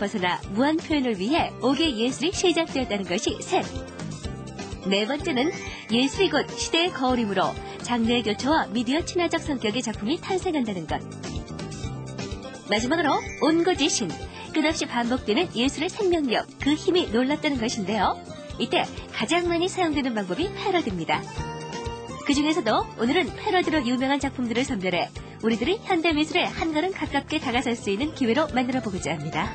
벗어나 무한 표현을 위해 5개 예술이 시작되었다는 것이 셋. 네 번째는 예술이 곧 시대의 거울이므로 장르의 교차와 미디어 친화적 성격의 작품이 탄생한다는 것. 마지막으로 온고지신, 끝없이 반복되는 예술의 생명력, 그 힘이 놀랍다는 것인데요. 이때 가장 많이 사용되는 방법이 패러디입니다. 그 중에서도 오늘은 패러디로 유명한 작품들을 선별해 우리들이 현대미술에 한 걸음 가깝게 다가설 수 있는 기회로 만들어 보고자 합니다.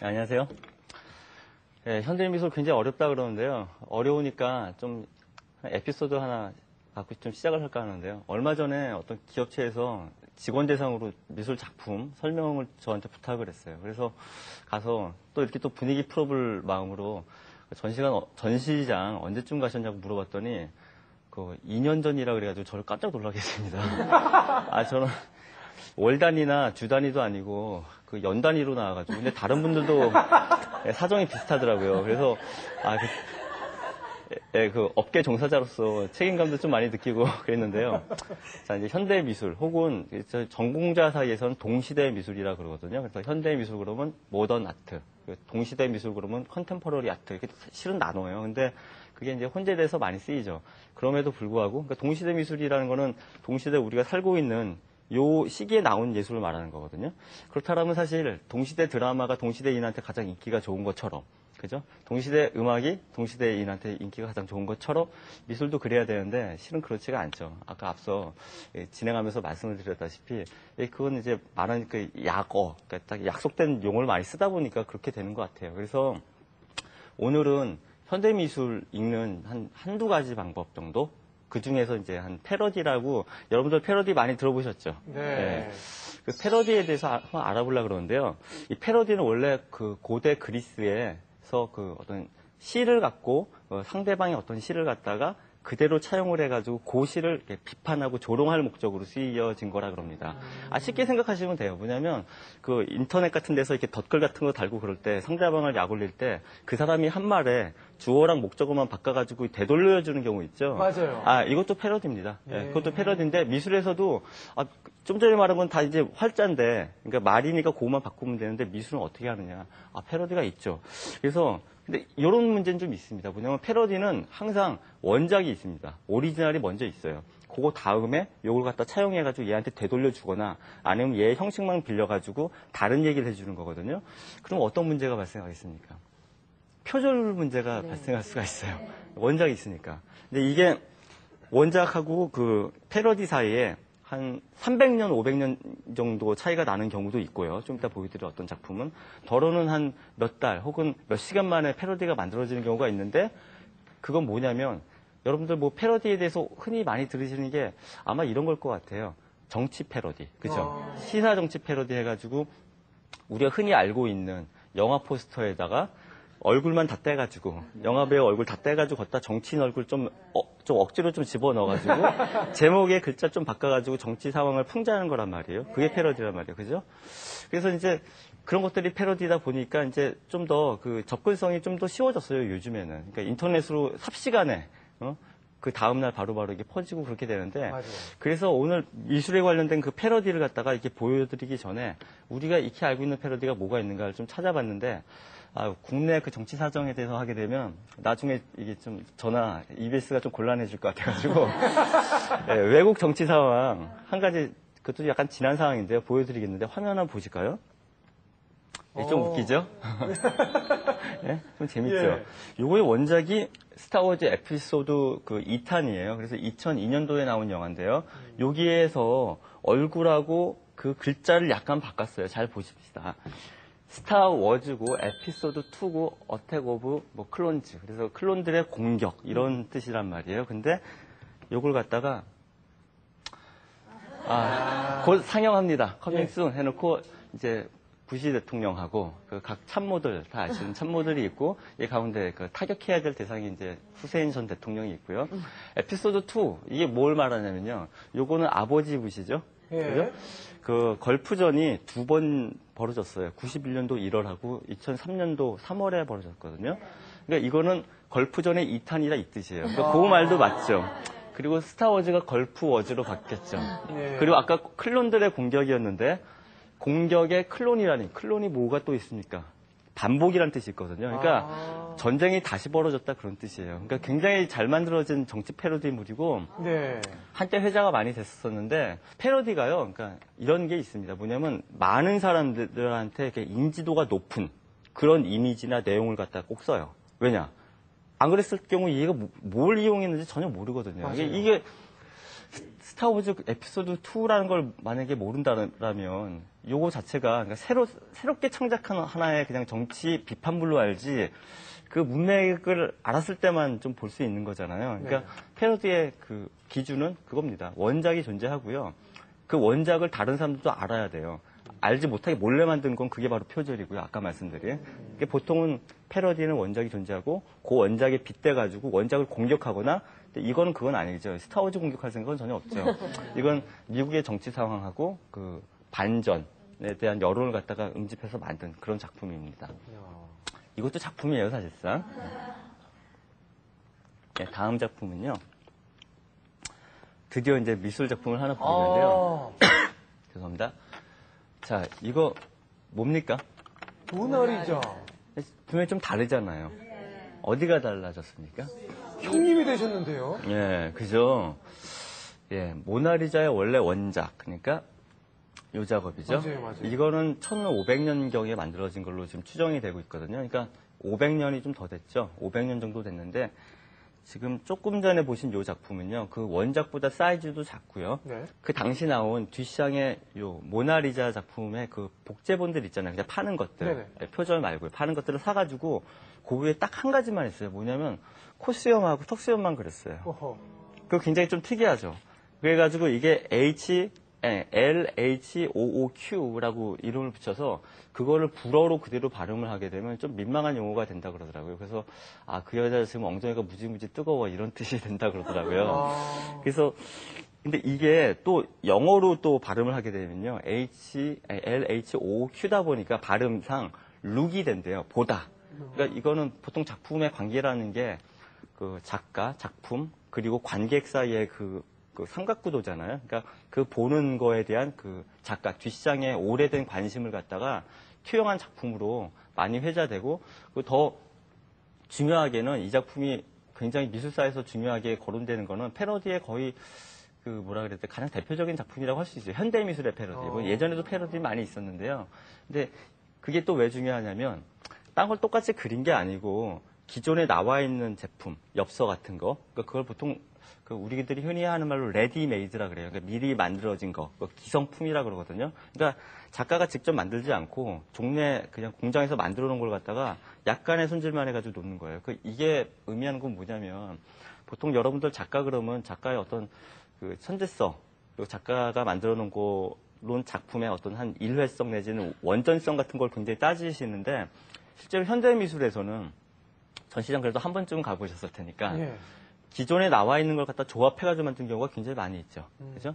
네, 안녕하세요. 네, 현대미술 굉장히 어렵다 그러는데요. 어려우니까 좀 에피소드 하나 갖고 좀 시작을 할까 하는데요. 얼마 전에 어떤 기업체에서 직원 대상으로 미술 작품 설명을 저한테 부탁을 했어요. 그래서 가서 또 이렇게 또 분위기 풀어볼 마음으로 전시장 언제쯤 가셨냐고 물어봤더니 그 2년 전이라 그래가지고 저를 깜짝 놀라게 했습니다. 저는 월 단위나 주 단위도 아니고 그 연 단위로 나와가지고 근데 다른 분들도 사정이 비슷하더라고요. 그래서 그 업계 종사자로서 책임감도 좀 많이 느끼고 그랬는데요. 자, 이제 현대 미술 혹은 전공자 사이에서는 동시대 미술이라 그러거든요. 그래서 현대 미술 그러면 모던 아트, 동시대 미술 그러면 컨템퍼러리 아트 이렇게 실은 나눠요. 근데 그게 이제 혼재돼서 많이 쓰이죠. 그럼에도 불구하고 그러니까 동시대 미술이라는 거는 동시대 우리가 살고 있는 요 시기에 나온 예술을 말하는 거거든요. 그렇다면 사실 동시대 드라마가 동시대인한테 가장 인기가 좋은 것처럼, 그죠? 동시대 음악이 동시대인한테 인기가 가장 좋은 것처럼 미술도 그래야 되는데 실은 그렇지가 않죠. 아까 앞서 진행하면서 말씀을 드렸다시피 그건 이제 말하는 그 약어, 그러니까 딱 약속된 용어를 많이 쓰다 보니까 그렇게 되는 것 같아요. 그래서 오늘은 현대미술 읽는 한두 가지 방법 정도? 그 중에서 이제 한 패러디라고, 여러분들 패러디 많이 들어보셨죠? 네. 그 패러디에 대해서 한번 알아보려고 그러는데요. 이 패러디는 원래 그 고대 그리스에서 그 어떤 시를 갖고 상대방의 어떤 시를 갖다가 그대로 차용을 해가지고 그 시를 이렇게 비판하고 조롱할 목적으로 쓰여진 거라 그럽니다. 쉽게 생각하시면 돼요. 뭐냐면 그 인터넷 같은 데서 이렇게 덧글 같은 거 달고 그럴 때 상대방을 약올릴 때 그 사람이 한 말에 주어랑 목적어만 바꿔가지고 되돌려주는 경우 있죠. 맞아요. 이것도 패러디입니다. 예, 그것도 패러디인데 미술에서도 좀 전에 말한 건 다 이제 활자인데, 그러니까 말이니까 그것만 바꾸면 되는데 미술은 어떻게 하느냐? 패러디가 있죠. 그래서 근데 이런 문제는 좀 있습니다. 뭐냐면 패러디는 항상 원작이 있습니다. 오리지널이 먼저 있어요. 그거 다음에 요걸 갖다 차용해가지고 얘한테 되돌려주거나 아니면 얘의 형식만 빌려가지고 다른 얘기를 해주는 거거든요. 그럼 어떤 문제가 발생하겠습니까? 표절 문제가 발생할 수가 있어요. 원작이 있으니까. 근데 이게 원작하고 그 패러디 사이에 한 300년, 500년 정도 차이가 나는 경우도 있고요. 좀 이따 보여드릴 어떤 작품은 더러는 한 몇 달 혹은 몇 시간 만에 패러디가 만들어지는 경우가 있는데, 그건 뭐냐면 여러분들 뭐 패러디에 대해서 흔히 많이 들으시는 게 아마 이런 걸 것 같아요. 정치 패러디, 그죠? 시사 정치 패러디 해가지고 우리가 흔히 알고 있는 영화 포스터에다가 얼굴만 다 떼가지고, 영화배우 얼굴 다 떼가지고 걷다 정치인 얼굴 좀 억지로 좀 집어넣어가지고 제목에 글자 좀 바꿔가지고 정치 상황을 풍자하는 거란 말이에요. 그게 패러디란 말이에요. 그죠? 그래서 이제 그런 것들이 패러디다 보니까 이제 좀 더 그 접근성이 좀 더 쉬워졌어요, 요즘에는. 그러니까 인터넷으로 삽시간에, 그 다음날 바로바로 이게 퍼지고 그렇게 되는데, 맞아요. 그래서 오늘 미술에 관련된 그 패러디를 갖다가 이렇게 보여드리기 전에 우리가 익히 알고 있는 패러디가 뭐가 있는가를 좀 찾아봤는데, 국내 그 정치 사정에 대해서 하게 되면 나중에 이게 좀 저나 EBS가 좀 곤란해질 것 같아가지고 외국 정치 상황 한 가지, 그것도 약간 지난 상황인데요. 보여드리겠는데 화면 한번 보실까요? 좀 웃기죠? 네? 좀 재밌죠? 예. 요거의 원작이 스타워즈 에피소드 그 2탄이에요. 그래서 2002년도에 나온 영화인데요. 여기에서 얼굴하고 그 글자를 약간 바꿨어요. 잘 보십시다. 스타워즈고 에피소드 2고 어택 오브 뭐 클론즈. 그래서 클론들의 공격 이런 뜻이란 말이에요. 근데 요걸 갖다가 곧 상영합니다. 커밍순 해놓고 이제 부시 대통령하고 그 각 참모들 다 아시는 참모들이 있고 이 가운데 그 타격해야 될 대상이 이제 후세인 전 대통령이 있고요. 에피소드 2 이게 뭘 말하냐면요. 요거는 아버지 부시죠. 그죠? 그 걸프전이 두 번 벌어졌어요. 91년도 1월하고 2003년도 3월에 벌어졌거든요. 그러니까 이거는 걸프전의 2탄이라 이 뜻이에요. 그러니까 그 말도 맞죠. 그리고 스타워즈가 걸프워즈로 바뀌었죠. 네. 그리고 아까 클론들의 공격이었는데 공격의 클론이 뭐가 또 있습니까? 반복이라는 뜻이 있거든요. 그러니까 전쟁이 다시 벌어졌다 그런 뜻이에요. 그러니까 굉장히 잘 만들어진 정치 패러디물이고 네. 한때 회자가 많이 됐었는데 패러디가요. 그러니까 이런 게 있습니다. 뭐냐면 많은 사람들한테 이렇게 인지도가 높은 그런 이미지나 내용을 갖다 꼭 써요. 왜냐? 안 그랬을 경우 얘가 뭘 이용했는지 전혀 모르거든요. 맞아요. 이게 스타워즈 에피소드 2라는 걸 만약에 모른다면 요거 자체가 그러니까 새롭게 창작한 하나의 그냥 정치 비판물로 알지 그 문맥을 알았을 때만 좀 볼 수 있는 거잖아요. 그러니까 네. 패러디의 그 기준은 그겁니다. 원작이 존재하고요. 그 원작을 다른 사람들도 알아야 돼요. 알지 못하게 몰래 만든 건 그게 바로 표절이고요. 아까 말씀드린. 그러니까 보통은 패러디는 원작이 존재하고 그 원작에 빗대가지고 원작을 공격하거나 이거는 그건 아니죠. 스타워즈 공격할 생각은 전혀 없죠. 이건 미국의 정치 상황하고 그 반전에 대한 여론을 갖다가 응집해서 만든 그런 작품입니다. 이것도 작품이에요, 사실상. 네, 다음 작품은요. 드디어 이제 미술 작품을 하나 보는데요. 죄송합니다. 자, 이거 뭡니까? 모나리자. 분명히 좀 다르잖아요. 어디가 달라졌습니까? 형님이 되셨는데요. 예, 그죠? 예, 모나리자의 원래 원작, 그러니까 요 작업이죠. 맞아요. 이거는 1500년경에 만들어진 걸로 지금 추정이 되고 있거든요. 그러니까 500년이 좀 더 됐죠. 500년 정도 됐는데 지금 조금 전에 보신 요 작품은요. 그 원작보다 사이즈도 작고요. 네. 그 당시 나온 뒷샹의 요 모나리자 작품의 그 복제본들 있잖아요. 그냥 파는 것들. 네네. 표절 말고요. 파는 것들을 사가지고 그 위에 딱 한 가지만 했어요. 뭐냐면 코수염하고 턱수염만 그렸어요. 어허. 그거 굉장히 좀 특이하죠. 그래가지고 이게 LHOOQ라고 이름을 붙여서 그거를 불어로 그대로 발음을 하게 되면 좀 민망한 용어가 된다 그러더라고요. 그래서 아, 그 여자 지금 엉덩이가 무지무지 뜨거워 이런 뜻이 된다 그러더라고요. 그래서 근데 이게 또 영어로 또 발음을 하게 되면요. LHOQ다 보니까 발음상 룩이 된대요. 보다. 그러니까 이거는 보통 작품의 관계라는 게 그 작가, 작품, 그리고 관객 사이의 그 삼각구도잖아요. 그러니까 그 보는 거에 대한 그 작가, 뒷장의 오래된 관심을 갖다가 투영한 작품으로 많이 회자되고, 더 중요하게는 이 작품이 굉장히 미술사에서 중요하게 거론되는 거는 패러디의 거의 그 뭐라 그래야 돼 가장 대표적인 작품이라고 할 수 있어요. 현대 미술의 패러디. 뭐 예전에도 패러디 많이 있었는데요. 근데 그게 또 왜 중요하냐면 딴 걸 똑같이 그린 게 아니고 기존에 나와 있는 제품, 엽서 같은 거, 그걸 보통 그 우리들이 흔히 하는 말로 레디메이드라 그래요. 그러니까 미리 만들어진 거, 기성품이라 그러거든요. 그러니까 작가가 직접 만들지 않고 종래 그냥 공장에서 만들어 놓은 걸 갖다가 약간의 손질만 해가지고 놓는 거예요. 이게 의미하는 건 뭐냐면 보통 여러분들 작가 그러면 작가의 어떤 그 천재성, 그리고 작가가 만들어 놓은 거론 작품의 어떤 한 일회성 내지는 원전성 같은 걸 굉장히 따지시는데 실제로 현대 미술에서는 전시장 그래도 한 번쯤은 가보셨을 테니까 예. 기존에 나와 있는 걸 갖다 조합해가지고 만든 경우가 굉장히 많이 있죠. 그죠?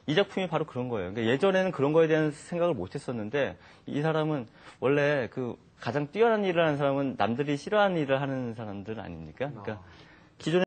이 작품이 바로 그런 거예요. 그러니까 예전에는 그런 거에 대한 생각을 못 했었는데 이 사람은 원래 그 가장 뛰어난 일을 하는 사람은 남들이 싫어하는 일을 하는 사람들 아닙니까? 그러니까 기존에